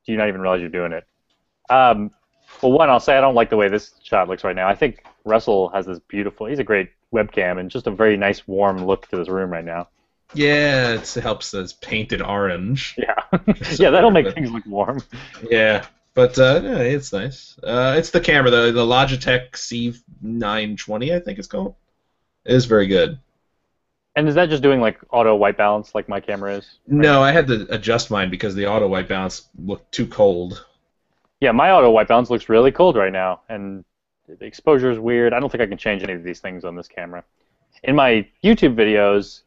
do you not even realize you're doing it? Well, one, I'll say I don't like the way this shot looks right now. I think Russell has this beautiful, he's a great webcam, and just a very nice warm look to this room right now. Yeah, it helps as painted orange. Yeah, yeah, that'll make things look warm. Yeah, but yeah, it's nice. It's the camera, the Logitech C920, I think it's called. It is very good. And is that just doing like auto white balance like my camera is? Right? No, I had to adjust mine because the auto white balance looked too cold. Yeah, my auto white balance looks really cold right now, and the exposure is weird. I don't think I can change any of these things on this camera. In my YouTube videos,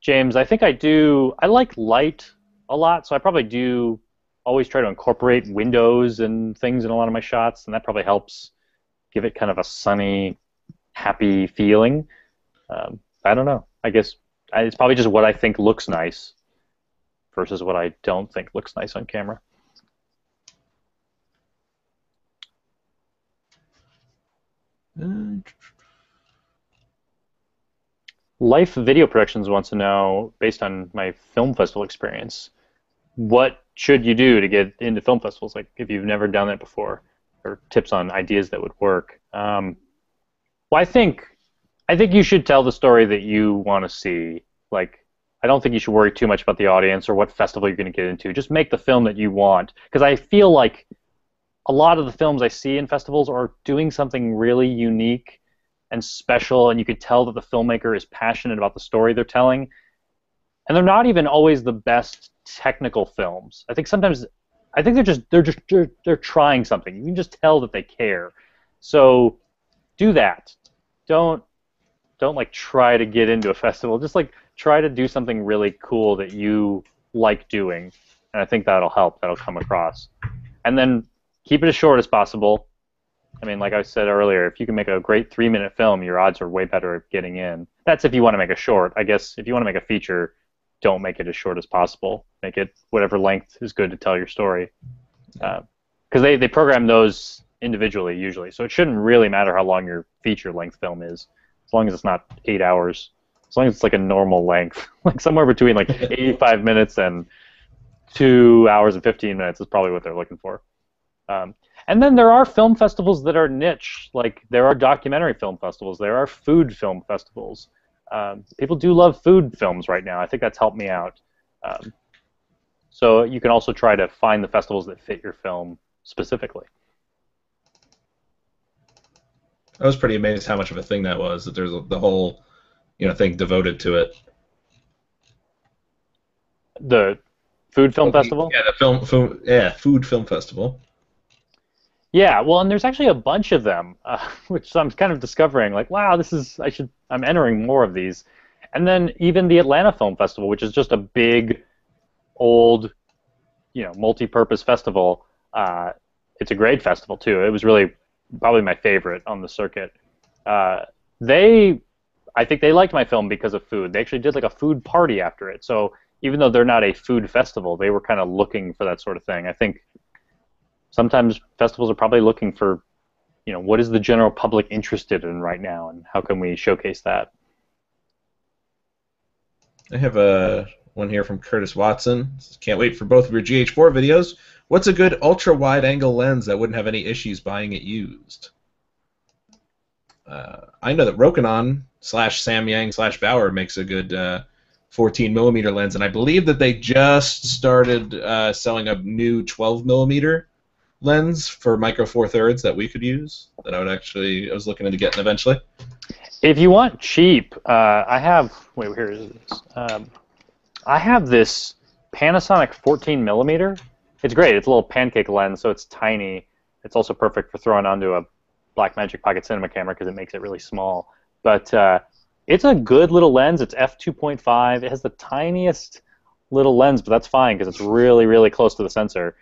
James, I think I like light a lot, so I probably do always try to incorporate windows and things in a lot of my shots, and that probably helps give it kind of a sunny, happy feeling. I don't know. I guess it's probably just what I think looks nice versus what I don't think looks nice on camera. Life Video Productions wants to know, based on my film festival experience, what should you do to get into film festivals? Like if you've never done it before, or tips on ideas that would work. Well, I think you should tell the story that you want to see. Like, I don't think you should worry too much about the audience or what festival you're going to get into. Just make the film that you want. Because I feel like a lot of the films I see in festivals are doing something really unique and special, and you could tell that the filmmaker is passionate about the story they're telling. And they're not even always the best technical films. I think they're trying something. You can just tell that they care. So do that. Don't like try to get into a festival. Just like try to do something really cool that you like doing, and I think that'll help. That'll come across. And then keep it as short as possible. I mean, like I said earlier, if you can make a great 3-minute film, your odds are way better at getting in. That's if you want to make a short. I guess if you want to make a feature, don't make it as short as possible. Make it whatever length is good to tell your story. Because they program those individually usually, so it shouldn't really matter how long your feature length film is, as long as it's not 8 hours. As long as it's like a normal length, like somewhere between like 85 minutes and 2 hours and 15 minutes is probably what they're looking for. And then there are film festivals that are niche, like there are documentary film festivals, there are food film festivals. People do love food films right now. I think that's helped me out. So you can also try to find the festivals that fit your film specifically. I was pretty amazed how much of a thing that was, that there's the whole thing devoted to it. The food film festival? Yeah, food film festival. Yeah, well, and there's actually a bunch of them, which I'm kind of discovering. Like, wow, I'm entering more of these. And then even the Atlanta Film Festival, which is just a big, old, multi-purpose festival. It's a great festival too. It was really probably my favorite on the circuit. I think they liked my film because of food. They actually did like a food party after it. So even though they're not a food festival, they were kind of looking for that sort of thing. I think sometimes festivals are probably looking for, what is the general public interested in right now, and how can we showcase that? I have one here from Curtis Watson. Can't wait for both of your GH4 videos. What's a good ultra-wide-angle lens that wouldn't have any issues buying it used? I know that Rokinon / Samyang / Bauer makes a good 14mm lens, and I believe that they just started selling a new 12mm lens for micro four thirds that we could use. That I was looking into getting eventually. If you want cheap, I have. Wait, here is this. I have this Panasonic 14mm. It's great. It's a little Pancake lens, so it's tiny. It's also perfect for throwing onto a Blackmagic Pocket Cinema camera because it makes it really small. But it's a good little lens. It's f2.5. It has the tiniest little lens, but that's fine because it's really, really close to the sensor.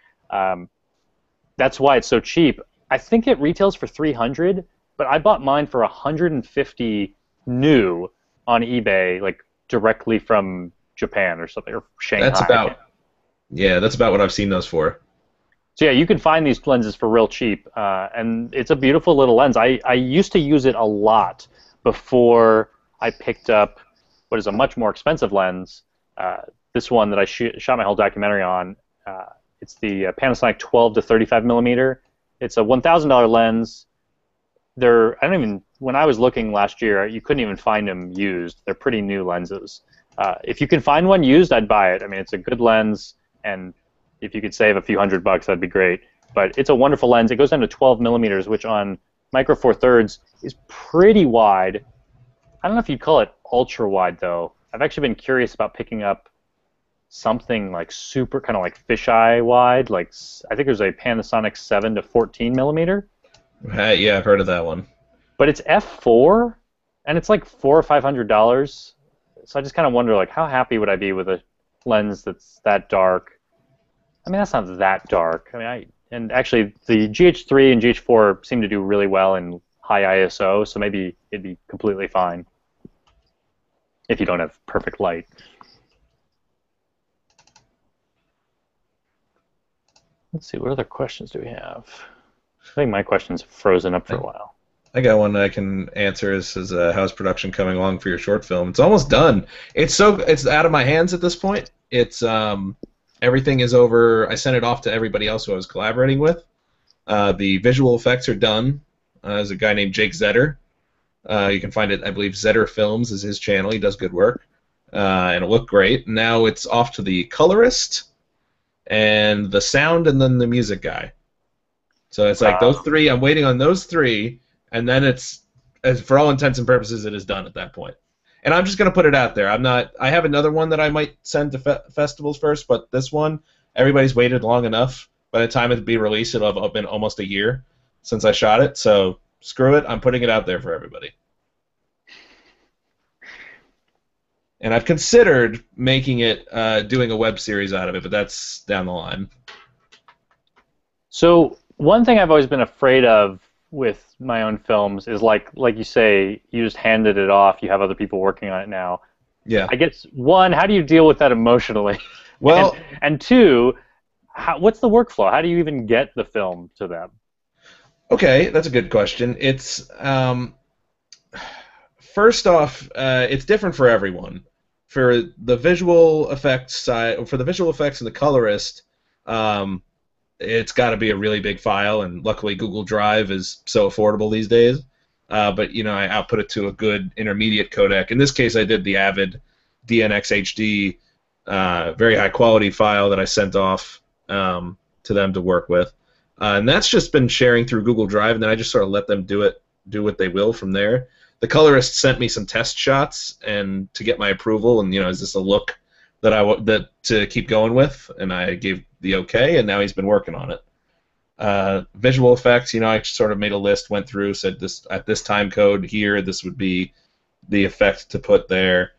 That's why it's so cheap. I think it retails for $300, but I bought mine for $150 new on eBay, like directly from Japan or something, or Shanghai. That's about what I've seen those for. So yeah, you can find these lenses for real cheap, and it's a beautiful little lens. I used to use it a lot before I picked up what is a much more expensive lens. This one that I shot my whole documentary on. It's the Panasonic 12 to 35mm. It's a $1,000 lens. When I was looking last year, you couldn't even find them used. They're pretty new lenses. If you can find one used, I'd buy it. I mean, it's a good lens, and if you could save a few $100, that'd be great. But it's a wonderful lens. It goes down to 12mm, which on micro four thirds is pretty wide. I don't know if you'd call it ultra wide though. I've actually been curious about picking up something like super kind of like fisheye wide. Like I think there's a Panasonic 7 to 14mm. Yeah, I've heard of that one. But it's f4, and it's like $400 or $500. So I just kind of wonder, like, how happy would I be with a lens that's that dark? I mean, that's not that dark. I mean, and actually the GH3 and GH4 seem to do really well in high ISO, so maybe it'd be completely fine if you don't have perfect light. Let's see, what other questions do we have? I think my questions have frozen up for a while. I got one that I can answer. Is how's production coming along for your short film? It's almost done. It's out of my hands at this point. It's everything is over. I sent it off to everybody else who I was collaborating with. The visual effects are done. There's a guy named Jake Zetter. You can find it, I believe, Zetter Films is his channel. He does good work, and it looked great. Now it's off to the colorist and the sound, and then the music guy. So it's like those three. I'm waiting on those three, and then it's, for all intents and purposes, it is done at that point. And I'm just gonna put it out there. I have another one that I might send to festivals first, but this one, everybody's waited long enough. By the time it'll be released, it'll have been almost a year since I shot it. So screw it. I'm putting it out there for everybody. And I've considered making it, doing a web series out of it, but that's down the line. So one thing I've always been afraid of with my own films is like you say, you just handed it off. You have other people working on it now. Yeah. I guess, one, how do you deal with that emotionally? Well, and two, what's the workflow? How do you even get the film to them? Okay, that's a good question. It's first off, it's different for everyone. For the visual effects side, for the visual effects and the colorist, it's got to be a really big file, and luckily Google Drive is so affordable these days. But I output it to a good intermediate codec. In this case, I did the Avid DNx HD, very high quality file that I sent off to them to work with, and that's just been sharing through Google Drive, and then I just sort of let them do what they will from there. The colorist sent me some test shots and to get my approval, and is this a look that to keep going with? And I gave the okay, and now he's been working on it. Visual effects, I sort of made a list, went through, said this at this time code here, this would be the effect to put there.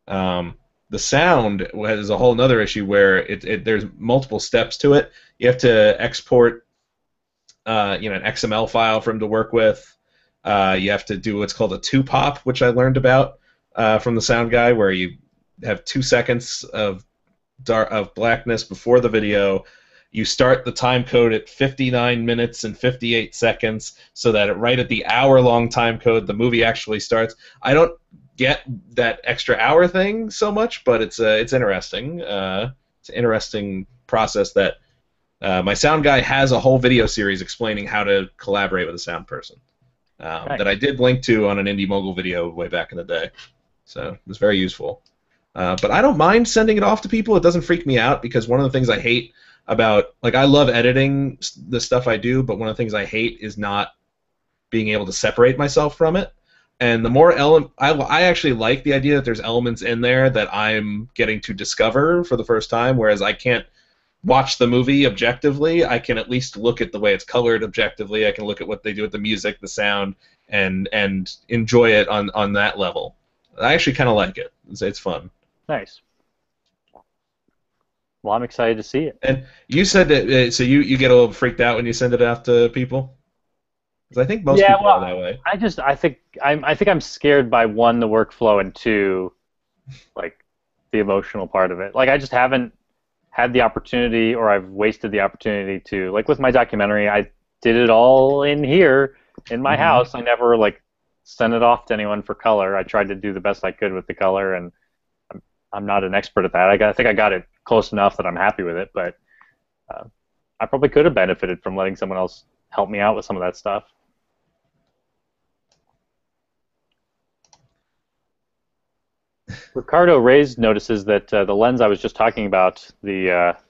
The sound is a whole other issue where there's multiple steps to it. You have to export an XML file for him to work with. You have to do what's called a 2-pop, which I learned about from the sound guy, where you have 2 seconds of blackness before the video. You start the time code at 59 minutes and 58 seconds, so that right at the hour-long time code, the movie actually starts. I don't get that extra hour thing so much, but it's interesting. It's an interesting process that my sound guy has a whole video series explaining how to collaborate with a sound person Nice. that I did link to on an Indie Mogul video way back in the day. So it was very useful. But I don't mind sending it off to people. It doesn't freak me out, because one of the things I hate about, I love editing the stuff I do, but one of the things I hate is not being able to separate myself from it. And the more I actually like the idea that there's elements in there that I'm getting to discover for the first time, whereas I can't watch the movie objectively. I can at least look at the way it's colored objectively. I can look at what they do with the music, the sound, and enjoy it on that level. I actually kind of like it. It's fun. Nice. Well, I'm excited to see it. And you said that, so you get a little freaked out when you send it out to people? Because I think most people are that way. I think I'm scared by, one, the workflow, and two, the emotional part of it. I just haven't had the opportunity, or I've wasted the opportunity to, with my documentary, I did it all in here in my house. I never sent it off to anyone for color. I tried to do the best I could with the color, and I'm not an expert at that. I think I got it close enough that I'm happy with it, but I probably could have benefited from letting someone else help me out with some of that stuff. Ricardo Reyes notices that the lens I was just talking about, that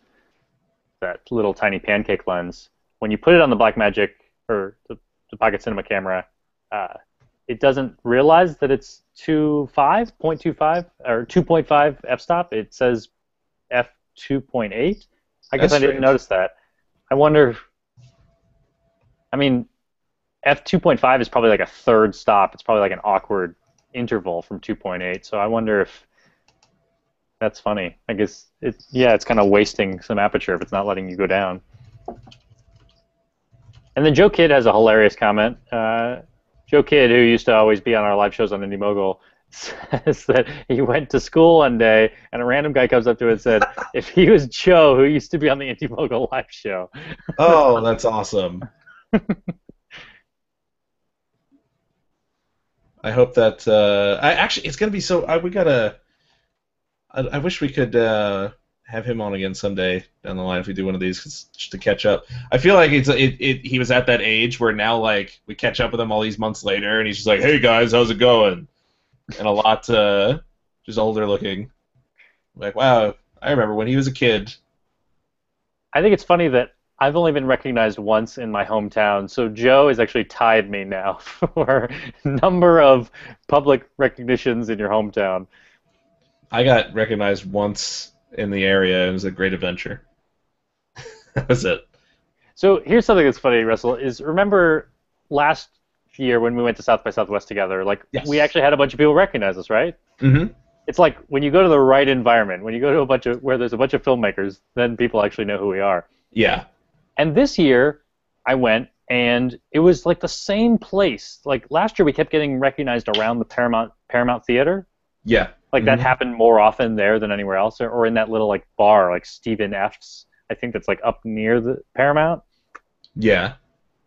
little tiny Pancake lens, when you put it on the Blackmagic or the Pocket Cinema camera, it doesn't realize that it's 0.25 or 2.5 f-stop. It says f2.8. I guess I didn't notice that. I wonder. F2.5 is probably a third stop. It's probably an awkward interval from 2.8. So I wonder if that's funny. I guess it's kind of wasting some aperture if it's not letting you go down. And then Joe Kidd has a hilarious comment. Joe Kidd, who used to always be on our live shows on Indie Mogul, says that he went to school one day and a random guy comes up to him and said, if he was Joe, who used to be on the Indie Mogul live show. Oh, that's awesome. I hope that I actually it's gonna be so. We gotta. I wish we could have him on again someday down the line if we do one of these just to catch up. I feel like he was at that age where now like we catch up with him all these months later, and he's just like, "Hey guys, how's it going?" And a lot just older looking. Like, wow, I remember when he was a kid. I think it's funny that I've only been recognized once in my hometown, so Joe has actually tied me now for number of public recognitions in your hometown. I got recognized once in the area. It was a great adventure. That was it. So here's something that's funny, Russell, is remember last year when we went to South by Southwest together, like Yes. we actually had a bunch of people recognize us, right? Mm-hmm. It's like when you go to the right environment, when you go to a bunch of where there's a bunch of filmmakers, then people actually know who we are. Yeah. And this year I went and it was like the same place. Like last year we kept getting recognized around the Paramount Theater. Yeah. Like that happened more often there than anywhere else, or in that little like bar, like Stephen F's. I think that's like up near the Paramount. Yeah.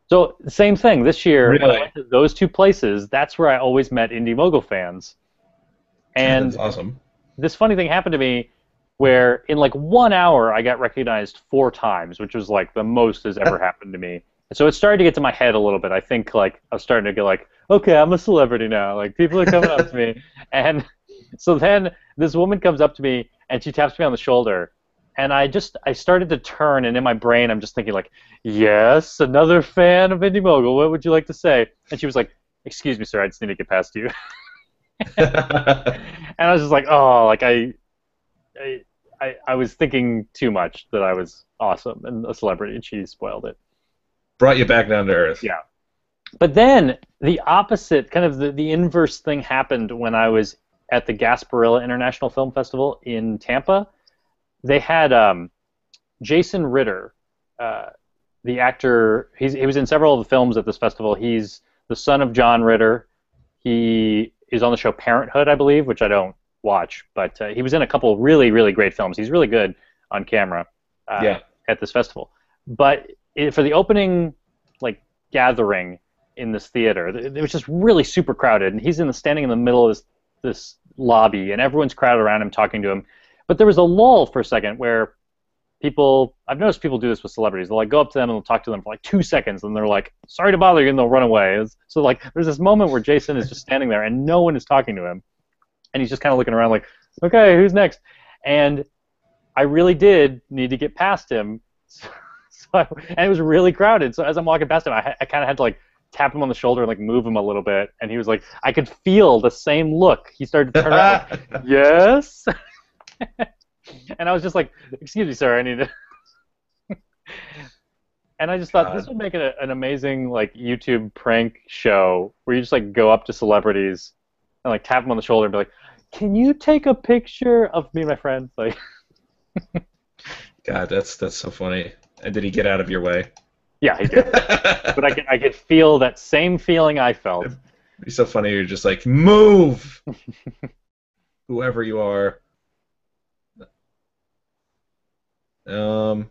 So same thing this year. Really? When I went to those two places, that's where I always met Indie Mogul fans. And That's awesome. this funny thing happened to me where in like 1 hour I got recognized 4 times, which was like the most has ever happened to me. And so it started to get to my head a little bit. I think like I was starting to get like, okay, I'm a celebrity now. Like people are coming up to me. And so then this woman comes up to me and she taps me on the shoulder. And I started to turn, and in my brain I'm just thinking like, yes, another fan of Indie Mogul. What would you like to say? And she was like, excuse me, sir, I just need to get past you. And I was just like, oh, like I was thinking too much that I was awesome and a celebrity, and she spoiled it. Brought you back down to earth. Yeah. But then the opposite, kind of the inverse thing happened when I was at the Gasparilla International Film Festival in Tampa. They had Jason Ritter, the actor. He was in several of the films at this festival. He's the son of John Ritter. He is on the show Parenthood, I believe, which I don't watch, but he was in a couple really, really great films. He's really good on camera at this festival. But for the opening like gathering in this theater, it was just really super crowded, and he's standing in the middle of this lobby, and everyone's crowded around him talking to him. But there was a lull for a second where I've noticed people do this with celebrities. They'll like go up to them and they'll talk to them for like 2 seconds, and they're like, sorry to bother you, and they'll run away. So like there's this moment where Jason is just standing there and no one is talking to him, and he's just kind of looking around like, okay, who's next? And I really did need to get past him, and it was really crowded. So as I'm walking past him, I kind of had to like tap him on the shoulder and like move him a little bit, and he was like, I could feel the same look. He started to turn around like, yes. And I was just like, excuse me, sir, I need to. And I just thought this would make it an amazing like YouTube prank show where you just like go up to celebrities and like tap them on the shoulder and be like, can you take a picture of me and my friend? Like, God, that's so funny. And did he get out of your way? Yeah, he did. But I could feel that same feeling I felt. It'd be so funny. You're just like, move, whoever you are. I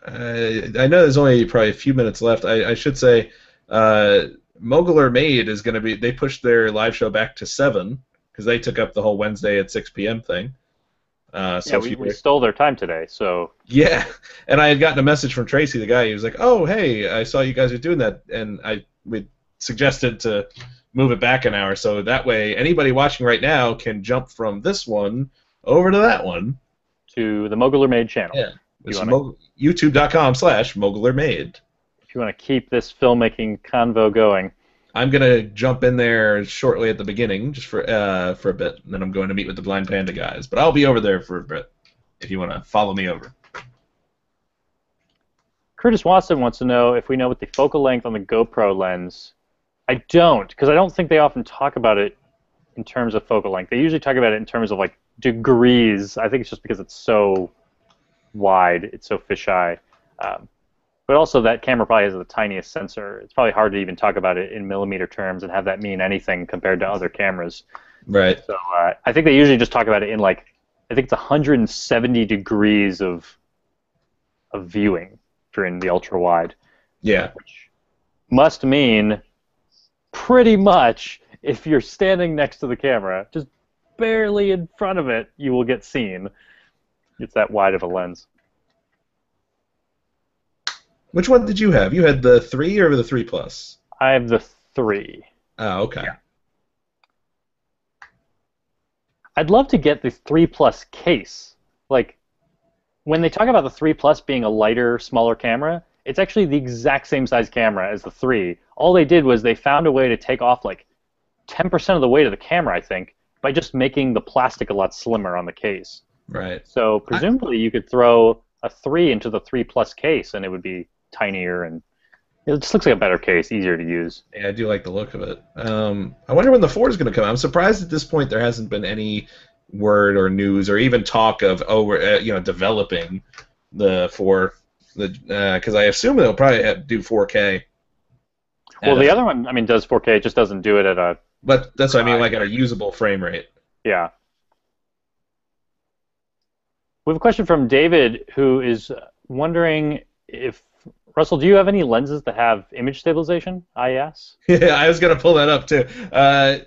know there's only probably a few minutes left. I should say, Mogular Made is going to be. They pushed their live show back to 7 because they took up the whole Wednesday at 6 p.m. thing. So yeah, we stole their time today. So yeah, and I had gotten a message from Tracy, the guy. He was like, "Oh, hey, I saw you guys are doing that," and we suggested to move it back an hour so that way anybody watching right now can jump from this one over to that one. To the Mogular Made channel. Yeah. YouTube.com/MogularMade. If you want to keep this filmmaking convo going. I'm going to jump in there shortly at the beginning, just for a bit, and then I'm going to meet with the Blind Panda guys. But I'll be over there for a bit, if you want to follow me over. Curtis Watson wants to know if we know what the focal length on the GoPro lens. I don't, because I don't think they often talk about it in terms of focal length. They usually talk about it in terms of like degrees. I think it's just because it's so wide, it's so fisheye. But also that camera probably has the tiniest sensor. It's probably hard to even talk about it in millimeter terms and have that mean anything compared to other cameras. Right. So I think they usually just talk about it in like, I think it's 170 degrees of viewing during the ultra wide. Yeah. Which must mean pretty much if you're standing next to the camera, just barely in front of it, you will get seen. It's that wide of a lens. Which one did you have? You had the 3 or the 3 Plus? I have the 3. Oh, okay. Yeah. I'd love to get the 3 Plus case. Like, when they talk about the 3 Plus being a lighter, smaller camera, it's actually the exact same size camera as the 3. All they did was they found a way to take off like 10% of the weight of the camera, I think, by just making the plastic a lot slimmer on the case. Right. So presumably you could throw a 3 into the 3 Plus case and it would be tinier, and it just looks like a better case, easier to use. Yeah, I do like the look of it. I wonder when the 4 is going to come out. I'm surprised at this point there hasn't been any word or news or even talk of we're developing the 4, because I assume they'll probably do 4K. Well, the other one, I mean, does 4K. It just doesn't do it at a. But that's what I mean, like at a usable frame rate. Yeah. We have a question from David, who is wondering if Russell, do you have any lenses that have image stabilization? IS? Yeah, I was gonna pull that up too. I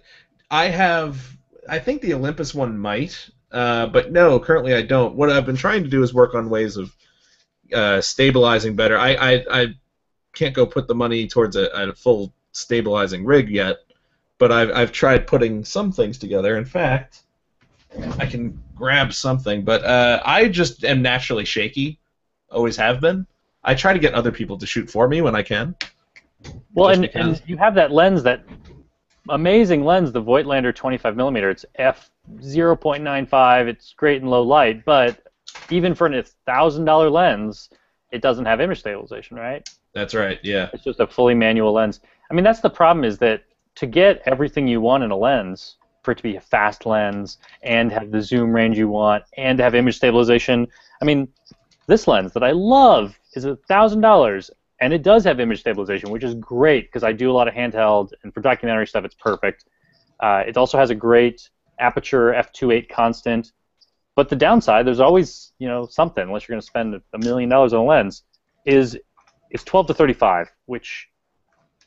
think the Olympus one might, but no, currently I don't. What I've been trying to do is work on ways of stabilizing better. I can't go put the money towards a full stabilizing rig yet, but I've tried putting some things together. In fact, I can grab something, but I just am naturally shaky. Always have been. I try to get other people to shoot for me when I can. Well, and you have that lens, that amazing lens, the Voigtlander 25mm. It's f/0.95. It's great in low light, but even for a $1,000 lens, it doesn't have image stabilization, right? That's right, yeah. It's just a fully manual lens. I mean, that's the problem, is that to get everything you want in a lens, for it to be a fast lens and have the zoom range you want and to have image stabilization, I mean, this lens that I love is $1,000, and it does have image stabilization, which is great because I do a lot of handheld, and for documentary stuff, it's perfect. It also has a great aperture f2.8 constant, but the downside, there's always something, unless you're going to spend $1 million on a lens, is 12 to 35, which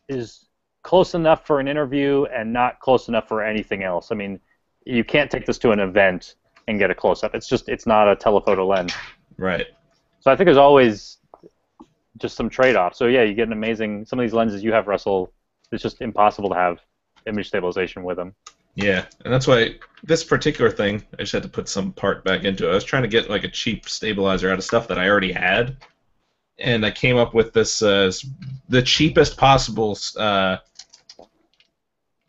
is close enough for an interview and not close enough for anything else. I mean, you can't take this to an event and get a close-up. It's not a telephoto lens. Right. So I think there's always just some trade-off. So yeah, you get an amazing, some of these lenses you have, Russell, it's just impossible to have image stabilization with them. Yeah, and that's why this particular thing, I just had to put some part back into it. I was trying to get like a cheap stabilizer out of stuff that I already had, and I came up with this, the cheapest possible, the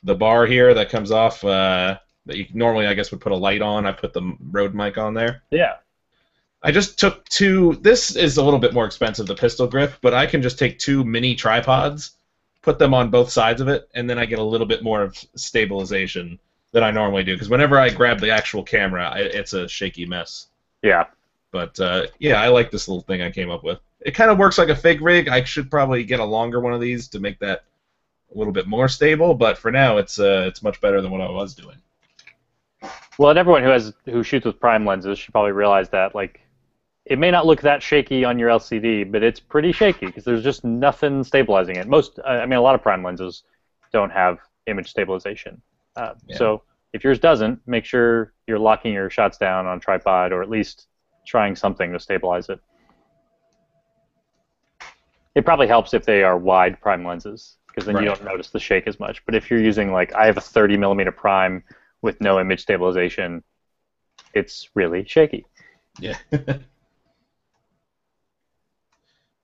bar here that comes off, that you normally, I guess, would put a light on. I put the Rode mic on there. Yeah. I just took 2. This is a little bit more expensive, the pistol grip, but I can just take 2 mini tripods, put them on both sides of it, and then I get a little bit more of stabilization than I normally do. Because whenever I grab the actual camera, it's a shaky mess. Yeah. But yeah, I like this little thing I came up with. It kind of works like a fake rig. I should probably get a longer one of these to make that a little bit more stable. But for now, it's much better than what I was doing. Well, and everyone who shoots with prime lenses should probably realize that, like, it may not look that shaky on your LCD, but it's pretty shaky because there's just nothing stabilizing it. A lot of prime lenses don't have image stabilization. Yeah. So if yours doesn't, make sure you're locking your shots down on a tripod, or at least trying something to stabilize it. It probably helps if they are wide prime lenses, because then you don't notice the shake as much. But if you're using, like, I have a 30mm prime with no image stabilization, it's really shaky. Yeah.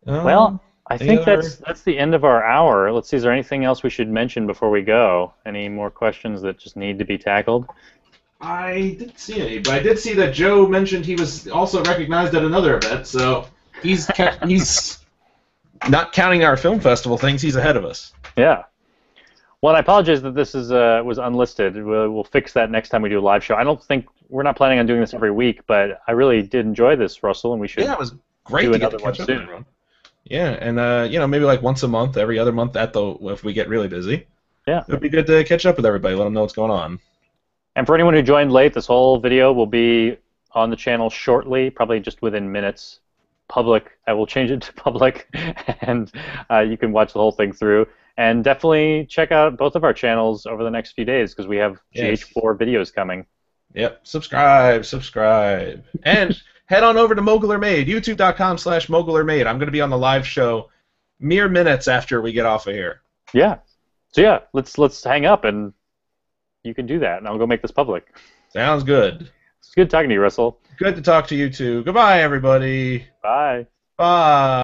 Well, I think that's the end of our hour. Let's see, is there anything else we should mention before we go? Any more questions that just need to be tackled? I didn't see any, but I did see that Joe mentioned he was also recognized at another event, so he's not counting our film festival things, he's ahead of us. Yeah. Well, I apologize that this was unlisted. We'll fix that next time we do a live show. We're not planning on doing this every week, but I really did enjoy this, Russell, and we should it was great do to get another to one catch up soon. with everyone. Yeah, and maybe like once a month, every other month, if we get really busy. Yeah. It'd be good to catch up with everybody, let them know what's going on. And for anyone who joined late, this whole video will be on the channel shortly, probably just within minutes. Public, I will change it to public, and you can watch the whole thing through. And definitely check out both of our channels over the next few days because we have Yes. GH4 videos coming. Yep. Subscribe. And head on over to Mogulermade, youtube.com/Mogulermade. I'm going to be on the live show mere minutes after we get off of here. Yeah. So yeah, let's hang up and you can do that, and I'll go make this public. Sounds good. It's good talking to you, Russell. Good to talk to you too. Goodbye, everybody. Bye. Bye.